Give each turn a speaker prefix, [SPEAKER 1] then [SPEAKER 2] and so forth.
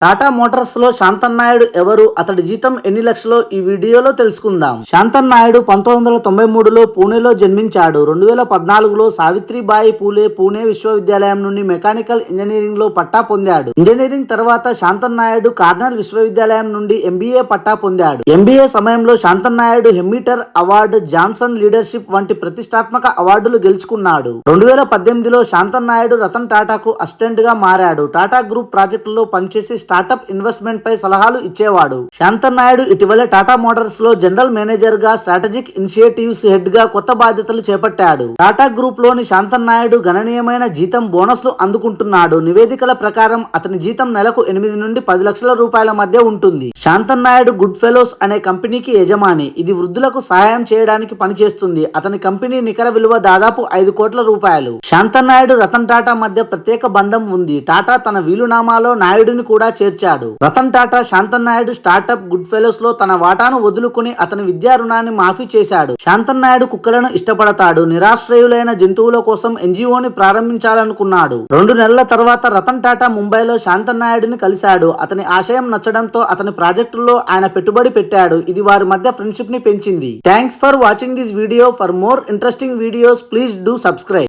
[SPEAKER 1] Tata Motors లో శాంతన్ నాయుడు ఎవరు, అతడి జీతం ఎన్ని లక్షలో ఈ వీడియోలో తెలుసుకుందాం. శాంతన్ నాయుడు 1993లో పూణేలో జన్మించాడు. 2014లో సావిత్రిబాయి పూలే పూణే విశ్వవిద్యాలయం నుండి మెకానికల్ ఇంజనీరింగ్ లో పట్టా పొందాడు. ఇంజనీరింగ్ తర్వాత శాంతన్ నాయుడు కార్నెల్ విశ్వవిద్యాలయం నుండి ఎంబీఏ పట్టా పొందాడు. ఎంబీఏ సమయంలో Shantanu Naidu Hemmeter award, Johnson leadership వంటి ప్రతిష్టాత్మక అవార్డులు గెలుచుకున్నాడు. 2018లో శాంతన్ నాయుడు రతన్ టాటాకు అసిస్టెంట్ గా మారాడు. టాటా గ్రూప్ ప్రాజెక్టుల్లో పనిచేసి స్టార్టప్ ఇన్వెస్ట్మెంట్ పై సలహాలు ఇచ్చేవాడు. శాంతన్ నాయుడు ఇటీవల టాటా మోటార్స్ లో జనరల్ మేనేజర్ గా, స్ట్రాటజిక్ ఇనిషియేటివ్స్ హెడ్ గా కొత్త బాధ్యతలు చేపట్టాడు. టాటా గ్రూప్ లోని శాంతన్ నాయుడు గణనీయమైన జీతం, బోనస్లు అందుకుంటున్నాడు. నివేదికల ప్రకారం అతని జీతం నెలకు 8 నుండి 10 లక్షల రూపాయల మధ్య ఉంటుంది. శాంతన్ నాయుడు గుడ్ ఫెలోస్ అనే కంపెనీకి యజమాని. ఇది వృద్ధులకు సహాయం చేయడానికి పనిచేస్తుంది. అతని కంపెనీ నికర విలువ దాదాపు 5 కోట్ల రూపాయలు. శాంతన్ నాయుడు, రతన్ టాటా మధ్య ప్రత్యేక బంధం ఉంది. టాటా తన వీలునామాలో నాయుడుని కూడా చేర్చాడు. Ratan Tata Shantanu Naidu startup Goodfellows లో తన వాటాను వదులుకుని అతని విద్యా రుణాన్ని మాఫీ చేశాడు. శాంతన్ నాయుడు కుక్కలను ఇష్టపడతాడు. నిరాశ్రయులైన జంతువుల కోసం ఎన్జిఓని ప్రారంభించాలనుకున్నాడు. 2 నెలల తర్వాత రతన్ టాటా ముంబైలో శాంతన్ నాయుడుని కలిశాడు. అతని ఆశయం నచ్చడంతో అతని ప్రాజెక్టుల్లో ఆయన పెట్టుబడి పెట్టాడు. ఇది వారి మధ్య ఫ్రెండ్షిప్ ని పెంచింది. Thanks for watching this video. For more interesting videos please do subscribe.